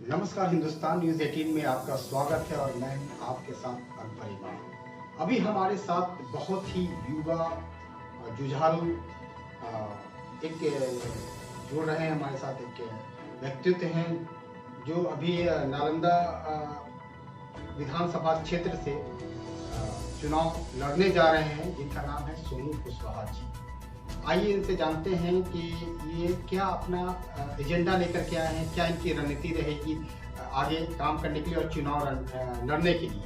नमस्कार, हिंदुस्तान न्यूज़ 18 में आपका स्वागत है और मैं हूं आपके साथ अकबर इमाम। अभी हमारे साथ बहुत ही युवा जुझारू एक जुड़ रहे हैं हमारे साथ। एक व्यक्तित्व हैं जो अभी नालंदा विधानसभा क्षेत्र से चुनाव लड़ने जा रहे हैं, जिनका नाम है सोनू कुशवाहा जी। आइए इनसे जानते हैं कि ये क्या अपना एजेंडा लेकर के आए हैं, क्या इनकी रणनीति रहेगी आगे काम करने के लिए और चुनाव लड़ने के लिए।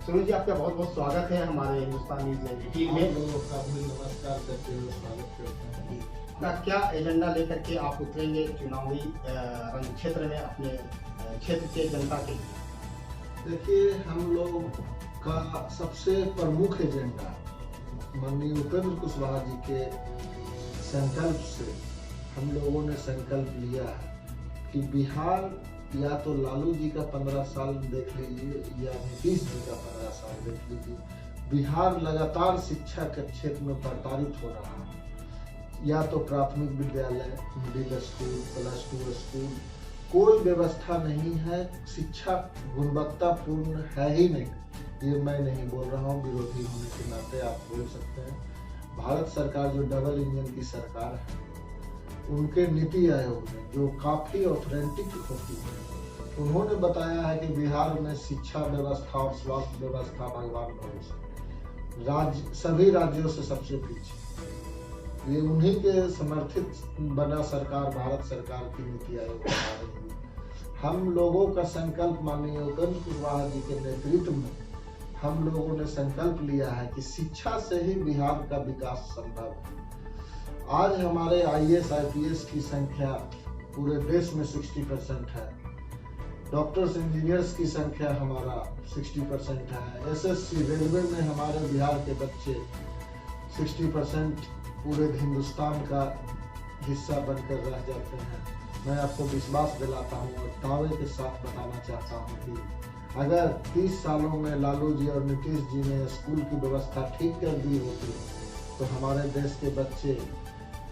सोनू जी, आपका बहुत बहुत स्वागत है हमारे हिंदुस्तान न्यूज़ 18 में। नमस्कार करते हुए स्वागत करते हैं। अपना क्या एजेंडा लेकर के आप उतरेंगे चुनावी रण क्षेत्र में अपने क्षेत्र के जनता के लिए? देखिए, हम लोग का सबसे प्रमुख एजेंडा माननीय उपेंद्र कुशवाहा जी के संकल्प से हम लोगों ने संकल्प लिया है कि बिहार या तो लालू जी का 15 साल देख लीजिए या नीतीश जी का 15 साल देख लीजिए, बिहार लगातार शिक्षा के क्षेत्र में प्रताड़ित हो रहा है। या तो प्राथमिक विद्यालय, मिडिल स्कूल, प्लस 2 स्कूल, कोई व्यवस्था नहीं है, शिक्षा गुणवत्तापूर्ण है ही नहीं। ये मैं नहीं बोल रहा हूँ, विरोधी होने के नाते आप बोल सकते हैं। भारत सरकार जो डबल इंजन की सरकार है, उनके नीति आयोग ने जो काफी ऑथेंटिक होती है, उन्होंने बताया है कि बिहार में शिक्षा व्यवस्था और स्वास्थ्य व्यवस्था भगवान भरोसे सभी राज्यों से सबसे पीछे। ये उन्हीं के समर्थित बना सरकार भारत सरकार की नीति आयोग बना रही है। हम लोगों का संकल्प माननीय उपेंद्र कुशवाहा जी के नेतृत्व में हम लोगों ने संकल्प लिया है कि शिक्षा से ही बिहार का विकास संभव है। आज हमारे IAS IPS की संख्या पूरे देश में 60% है। डॉक्टर्स इंजीनियर्स की संख्या हमारा 60% है। SSC रेलवे में हमारे बिहार के बच्चे 60% पूरे हिंदुस्तान का हिस्सा बनकर रह जाते हैं। मैं आपको विश्वास दिलाता हूँ और दावे के साथ बताना चाहता हूँ कि अगर 30 सालों में लालू जी और नीतीश जी ने स्कूल की व्यवस्था ठीक कर दी होती तो हमारे देश के बच्चे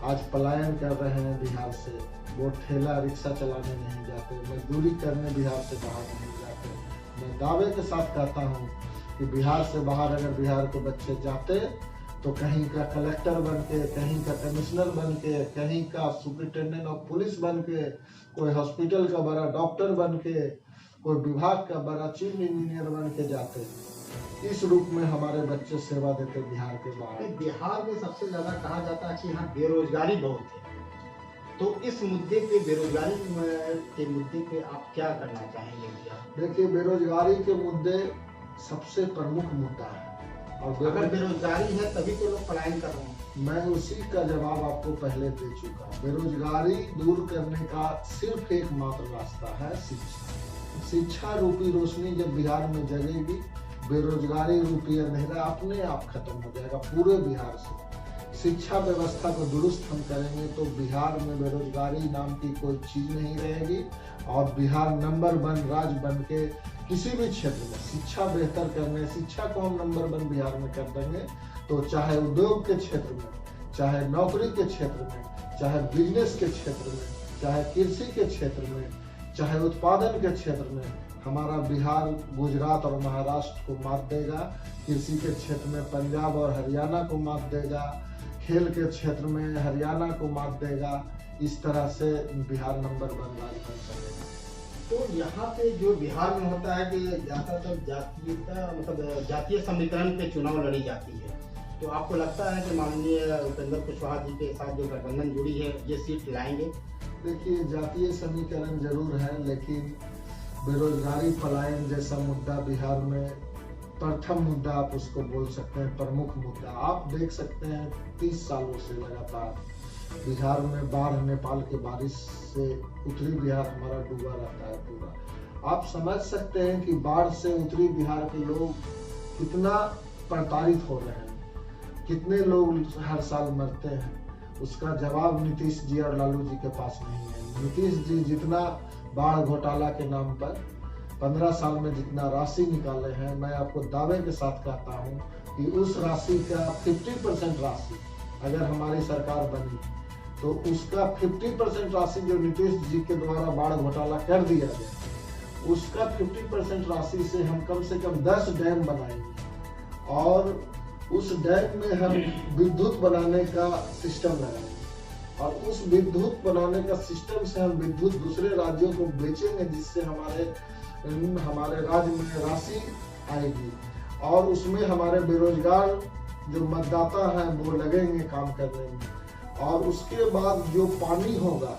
आज पलायन कर रहे हैं बिहार से। वो ठेला रिक्शा चलाने नहीं जाते, मजदूरी करने बिहार से बाहर नहीं जाते। मैं दावे के साथ कहता हूँ कि बिहार से बाहर अगर बिहार के बच्चे जाते तो कहीं का कलेक्टर बन के, कहीं का कमिश्नर बन के, कहीं का सुपरिटेंडेंट ऑफ पुलिस बन के, कोई हॉस्पिटल का बड़ा डॉक्टर बन के, कोई विभाग का बड़ा चीफ इंजीनियर बन के जाते। इस रूप में हमारे बच्चे सेवा देते बिहार के बाहर। बिहार में सबसे ज्यादा कहा जाता है कि यहाँ बेरोजगारी बहुत है, तो इस मुद्दे पे, बेरोजगारी के मुद्दे पे आप क्या करना चाहेंगे? देखिए, बेरोजगारी के मुद्दे सबसे प्रमुख मुद्दा है और अगर बेरोजगारी है तभी तो लोग पलायन कर रहे हैं। मैं उसी का जवाब आपको पहले दे चुका। बेरोजगारी दूर करने का सिर्फ एकमात्र रास्ता है शिक्षा। शिक्षा रूपी रोशनी जब बिहार में जगेगी, बेरोजगारी रूपी अंधेरा अपने आप खत्म हो जाएगा पूरे बिहार से। शिक्षा व्यवस्था को दुरुस्त हम करेंगे तो बिहार में बेरोजगारी नाम की कोई चीज नहीं रहेगी और बिहार नंबर 1 राज्य बन के किसी भी क्षेत्र में शिक्षा बेहतर करने, शिक्षा को हम नंबर 1 बिहार में कर देंगे तो चाहे उद्योग के क्षेत्र में, चाहे नौकरी के क्षेत्र में, चाहे बिजनेस के क्षेत्र में, चाहे कृषि के क्षेत्र में, चाहे उत्पादन के क्षेत्र में, हमारा बिहार गुजरात और महाराष्ट्र को मात देगा। कृषि के क्षेत्र में पंजाब और हरियाणा को मात देगा। खेल के क्षेत्र में हरियाणा को मात देगा। इस तरह से बिहार नंबर 1 राज्य बन सकेगा। तो यहाँ पे जो बिहार में होता है कि ज्यादातर जातीयता, मतलब जातीय समीकरण पे चुनाव लड़ी जाती है, तो आपको लगता है कि माननीय उपेंद्र कुशवाहा जी के साथ जो गठबंधन जुड़ी है ये सीट लाएंगे? देखिए, जातीय समीकरण जरूर है, लेकिन बेरोजगारी पलायन जैसा मुद्दा बिहार में प्रथम मुद्दा आप उसको बोल सकते हैं, प्रमुख मुद्दा। आप देख सकते हैं 30 सालों से लगातार बिहार में बाढ़, नेपाल के बारिश से उत्तरी बिहार हमारा डूबा रहता है पूरा। आप समझ सकते हैं कि बाढ़ से उत्तरी बिहार के लोग कितना प्रताड़ित हो रहे हैं, कितने लोग हर साल मरते हैं। उसका जवाब नीतीश जी और लालू जी के पास नहीं है। नीतीश जी जितना बाढ़ घोटाला के नाम पर 15 साल में जितना राशि निकाले हैं, मैं आपको दावे के साथ कहता हूं कि उस राशि का 50% राशि अगर हमारी सरकार बनी तो उसका 50% राशि जो नीतीश जी के द्वारा बाढ़ घोटाला कर दिया गया उसका 50% राशि से हम कम से कम 10 डैम बनाएंगे और उस डैम में हम विद्युत बनाने का सिस्टम लगाएंगे और उस विद्युत बनाने का सिस्टम से हम विद्युत दूसरे राज्यों को बेचेंगे, जिससे हमारे राज्य में राशि आएगी और उसमें हमारे बेरोजगार जो मतदाता हैं वो लगेंगे काम करने में। और उसके बाद जो पानी होगा,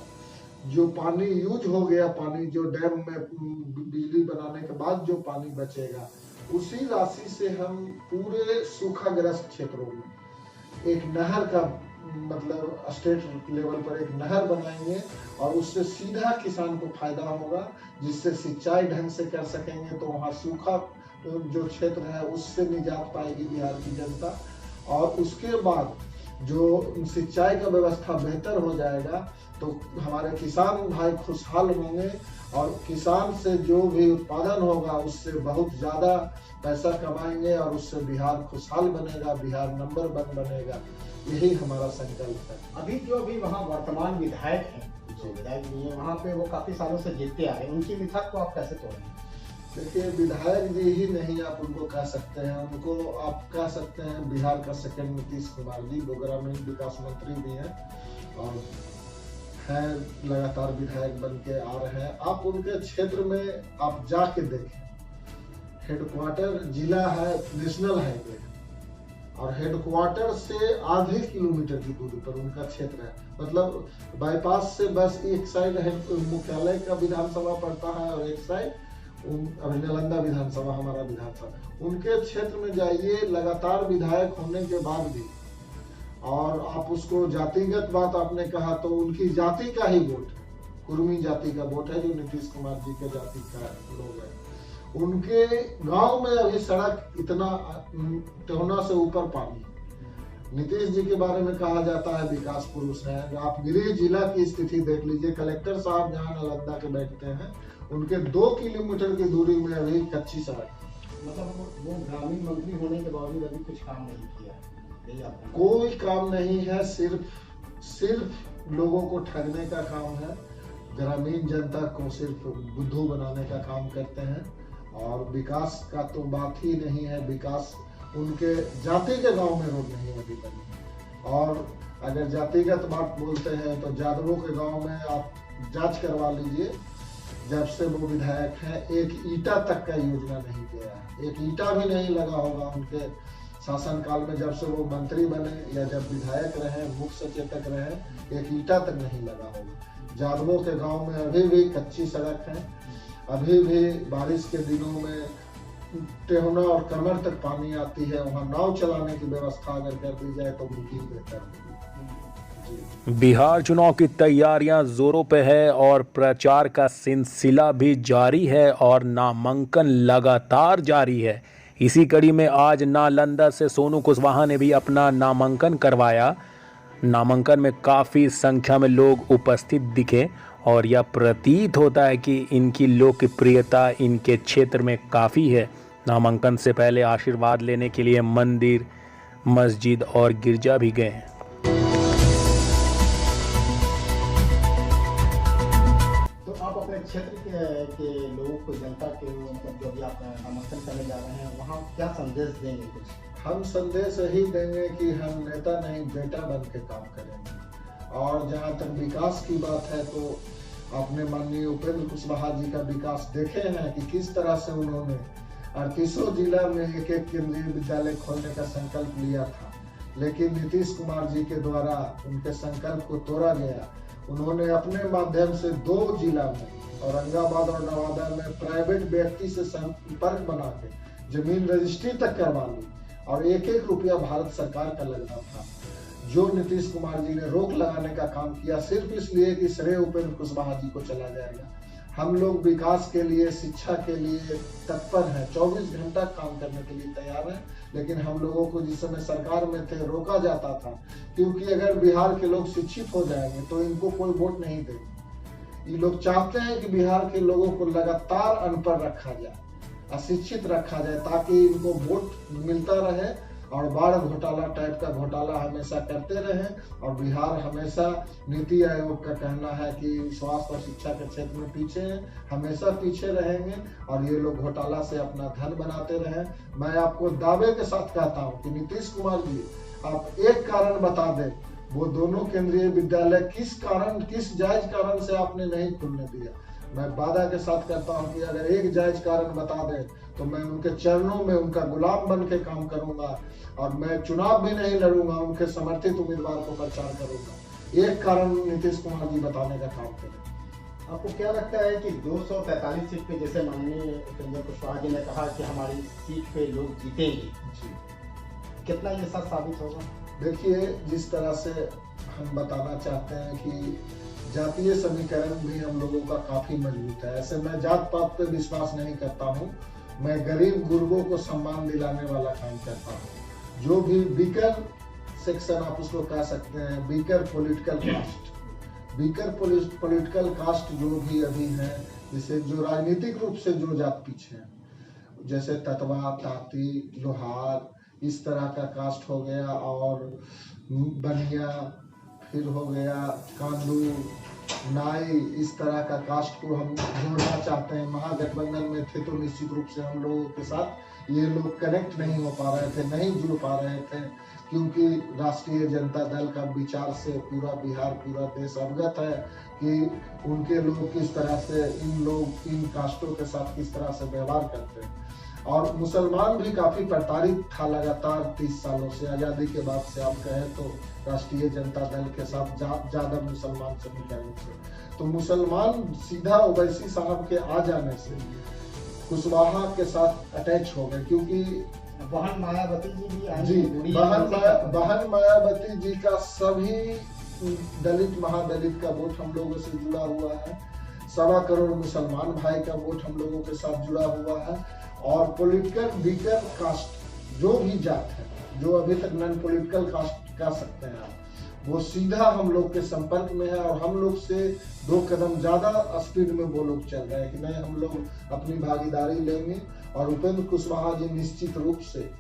जो पानी यूज हो गया, पानी जो डैम में बिजली बनाने के बाद जो पानी बचेगा, उसी राशि से हम पूरे सूखाग्रस्त क्षेत्रों में एक नहर का मतलब स्टेट लेवल पर एक नहर बनाएंगे और उससे सीधा किसान को फायदा होगा, जिससे सिंचाई ढंग से कर सकेंगे। तो वहाँ सूखा जो क्षेत्र है उससे निजात पाएगी बिहार की जनता। और उसके बाद जो सिंचाई का व्यवस्था बेहतर हो जाएगा तो हमारे किसान भाई खुशहाल होंगे और किसान से जो भी उत्पादन होगा उससे बहुत ज़्यादा पैसा कमाएंगे और उससे बिहार खुशहाल बनेगा, बिहार नंबर 1 बनेगा। यही हमारा संकल्प है। अभी जो भी वहाँ वर्तमान विधायक हैं, जो विधायक भी हैं वहाँ पे, वो काफी सालों से जीतते आ रहे हैं, उनकी मिथक को आप कैसे तोड़ेंगे? देखिए, विधायक जी ही नहीं आप उनको कह सकते हैं, उनको आप कह सकते हैं बिहार का सेकंड नीतीश कुमार जी, वो ग्रामीण विकास मंत्री भी हैं और हैं लगातार विधायक बन के आ रहे हैं। आप उनके क्षेत्र में आप जाके देखें, हेडक्वार्टर जिला है, नेशनल हाईवे और हेडक्वार्टर से आधे किलोमीटर की दूरी पर उनका क्षेत्र है। मतलब बाईपास से बस एक साइड मुख्यालय का विधानसभा पड़ता है और एक साइड अभी नालंदा विधानसभा हमारा विधानसभा। उनके क्षेत्र में जाइए, लगातार विधायक होने के बाद भी, और आप उसको जातिगत बात आपने कहा तो उनकी जाति का ही वोट है, कुर्मी जाति का वोट है जो नीतीश कुमार जी के जाति का लोग है। उनके गांव में अभी सड़क इतना टेहना से ऊपर पानी। नीतीश जी के बारे में कहा जाता है विकास पुरुष है। आप गिरिडीह जिला की स्थिति देख लीजिए, कलेक्टर साहब जहाँ नालंदा के बैठते हैं उनके 2 किलोमीटर की दूरी में अभी कच्ची सड़क। मतलब वो ग्रामीण मंत्री होने के बावजूद अभी कुछ काम नहीं किया है? कोई काम नहीं है, सिर्फ लोगों को ठगने का काम है, ग्रामीण जनता को सिर्फ बुद्धू बनाने का काम करते हैं और विकास का तो बात ही नहीं है। विकास उनके जाति के गांव में रोड नहीं अभी बनी। और अगर जातिगत बात बोलते हैं तो यादवों के गांव में आप जांच करवा लीजिए, जब से वो विधायक हैं एक ईंटा तक का योजना नहीं दिया है, एक ईंटा भी नहीं लगा होगा उनके शासनकाल में। जब से वो मंत्री बने या जब विधायक रहे, मुख्य सचेतक रहे, एक ईंटा तक नहीं लगा होगा। यादवों के गांव में अभी भी कच्ची सड़क है, अभी भी बारिश के दिनों में टेहना और कमर तक पानी आती है। वहाँ नाव चलाने की व्यवस्था अगर कर दी जाए तो बिल्कुल बेहतर होगी। बिहार चुनाव की तैयारियां जोरों पे है और प्रचार का सिलसिला भी जारी है और नामांकन लगातार जारी है। इसी कड़ी में आज नालंदा से सोनू कुशवाहा ने भी अपना नामांकन करवाया। नामांकन में काफ़ी संख्या में लोग उपस्थित दिखे और यह प्रतीत होता है कि इनकी लोकप्रियता इनके क्षेत्र में काफ़ी है। नामांकन से पहले आशीर्वाद लेने के लिए मंदिर, मस्जिद और गिरजा भी गए। क्षेत्र के लोगों को, जनता के, मतलब जो भी आप नामांकन करने जा रहे हैं वहाँ क्या संदेश देंगे? कुछ हम संदेश यही देंगे कि हम नेता नहीं बेटा बन के काम करेंगे। और जहाँ तक विकास की बात है तो आपने माननीय उपेंद्र कुशवाहा जी का विकास देखे हैं कि किस तरह से उन्होंने 38 जिला में एक केंद्रीय विद्यालय खोलने का संकल्प लिया था, लेकिन नीतीश कुमार जी के द्वारा उनके संकल्प को तोड़ा गया। उन्होंने अपने माध्यम से 2 जिला में, औरंगाबाद और नवादा में, प्राइवेट व्यक्ति से संपर्क बना के जमीन रजिस्ट्री तक करवा ली और 1-1 रुपया भारत सरकार का लगना था, जो नीतीश कुमार जी ने रोक लगाने का काम किया, सिर्फ इसलिए कि श्रेय उपेंद्र कुशवाहा जी को चला जाएगा। हम लोग विकास के लिए, शिक्षा के लिए तत्पर हैं, 24 घंटा काम करने के लिए तैयार हैं। लेकिन हम लोगों को जिस समय सरकार में थे रोका जाता था, क्योंकि अगर बिहार के लोग शिक्षित हो जाएंगे तो इनको कोई वोट नहीं देगा। ये लोग चाहते हैं कि बिहार के लोगों को लगातार अनपढ़ रखा जाए, अशिक्षित रखा जाए, ताकि इनको वोट मिलता रहे और बाढ़ घोटाला टाइप का घोटाला हमेशा करते रहे। और बिहार हमेशा नीति आयोग का कहना है कि स्वास्थ्य और शिक्षा के क्षेत्र में पीछे हैं, हमेशा पीछे रहेंगे और ये लोग घोटाला से अपना धन बनाते रहे। मैं आपको दावे के साथ कहता हूँ कि नीतीश कुमार जी, आप एक कारण बता दें, वो दोनों केंद्रीय विद्यालय किस जायज कारण से आपने नहीं खुलने दिया। मैं वादा के साथ कहता हूं कि अगर एक जायज कारण बता दें तो मैं उनके चरणों में उनका गुलाम बन के काम करूंगा और मैं चुनाव भी नहीं लड़ूंगा, उनके समर्थित उम्मीदवार को प्रचार करूंगा। एक कारण नीतीश कुमार जी बताने का काम करें। आपको क्या लगता है कि 243 सीट पे, जैसे माननीय उपेंद्र कुशवाहा जी ने कहा कि हमारी सीट पे लोग जीतेंगे, कितना ये सच साबित होगा? देखिए, जिस तरह से हम बताना चाहते हैं कि जातीय समीकरण भी हम लोगों का काफी मजबूत है। ऐसे मैं जात पात पे विश्वास नहीं करता हूँ, मैं गरीब गुरबों को सम्मान दिलाने वाला काम करता हूँ। जो भी वीकर सेक्शन आप उसको कह सकते हैं, वीकर पॉलिटिकल कास्ट जो भी अभी है, जिसे जो राजनीतिक रूप से जो जात पीछे हैं, जैसे ततवा, ताती, लोहार, इस तरह का कास्ट हो गया, और बनिया, फिर हो गया कांडू, नाई, इस तरह का कास्ट को हम जोड़ना चाहते हैं। महागठबंधन में थे तो निश्चित रूप से हम लोगों के साथ ये लोग कनेक्ट नहीं हो पा रहे थे, नहीं जुड़ पा रहे थे, क्योंकि राष्ट्रीय जनता दल का विचार से पूरा बिहार, पूरा देश अवगत है कि उनके लोग किस तरह से इन कास्टों के साथ किस तरह से व्यवहार करते हैं। और मुसलमान भी काफी प्रताड़ित था लगातार 30 सालों से, आजादी के बाद से आप कहें तो राष्ट्रीय जनता दल के साथ ज्यादा मुसलमान समीकरण से, तो मुसलमान सीधा ओवैसी साहब के आ जाने से कुशवाहा के साथ अटैच हो गए, क्योंकि बहन मायावती जी भी आई जी, बहन मायावती जी का सभी दलित महादलित का वोट हम लोगों से जुड़ा हुआ है, 1.25 करोड़ मुसलमान भाई का वोट हम लोगों के साथ जुड़ा हुआ है। और पॉलिटिकल वीकर कास्ट जो भी जात है, जो अभी तक नॉन पॉलिटिकल कास्ट कह सकते हैं आप, वो सीधा हम लोग के संपर्क में है और हम लोग से 2 कदम ज्यादा स्पीड में वो लोग चल रहे हैं कि नहीं, हम लोग अपनी भागीदारी लेंगे। और उपेंद्र कुशवाहा जी निश्चित रूप से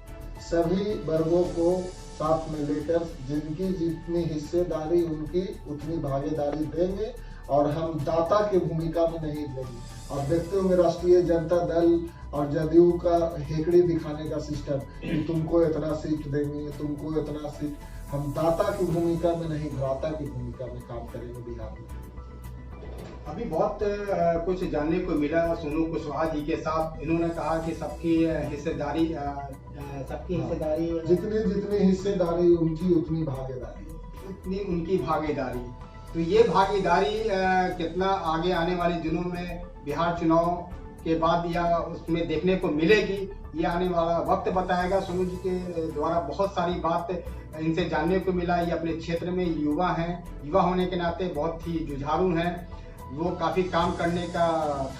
सभी वर्गों को साथ में लेकर जिनकी जितनी हिस्सेदारी उनकी उतनी भागीदारी देंगे, और हम दाता की भूमिका में नहीं लेंगे। और देखते होंगे राष्ट्रीय जनता दल और जदयू का हेकड़ी दिखाने का सिस्टम कि तुमको इतना सीट देंगे, तुमको इतना सीट, हम दाता की भूमिका में नहीं, भ्राता की भूमिका में काम करेंगे बिहार में। अभी बहुत कुछ जानने को मिला सोनू कुशवाहा जी के साथ। इन्होंने कहा कि सबकी हिस्सेदारी जितनी हिस्सेदारी उनकी उतनी भागीदारी। तो ये भागीदारी कितना आगे आने वाले दिनों में बिहार चुनाव के बाद या उसमें देखने को मिलेगी, ये आने वाला वक्त बताएगा। सोनू जी के द्वारा बहुत सारी बात इनसे जानने को मिला। ये अपने क्षेत्र में युवा हैं, युवा होने के नाते बहुत ही जुझारू हैं, वो काफ़ी काम करने का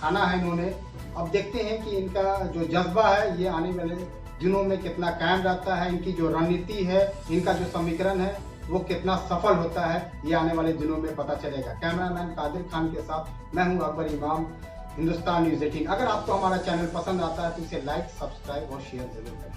ठाना है इन्होंने। अब देखते हैं कि इनका जो जज्बा है ये आने वाले दिनों में कितना कायम रहता है, इनकी जो रणनीति है, इनका जो समीकरण है वो कितना सफल होता है, ये आने वाले दिनों में पता चलेगा। कैमरामैन कादिर खान के साथ मैं हूं अकबर इमाम, हिंदुस्तान न्यूज़ 18। अगर आपको हमारा चैनल पसंद आता है तो इसे लाइक, सब्सक्राइब और शेयर जरूर करें।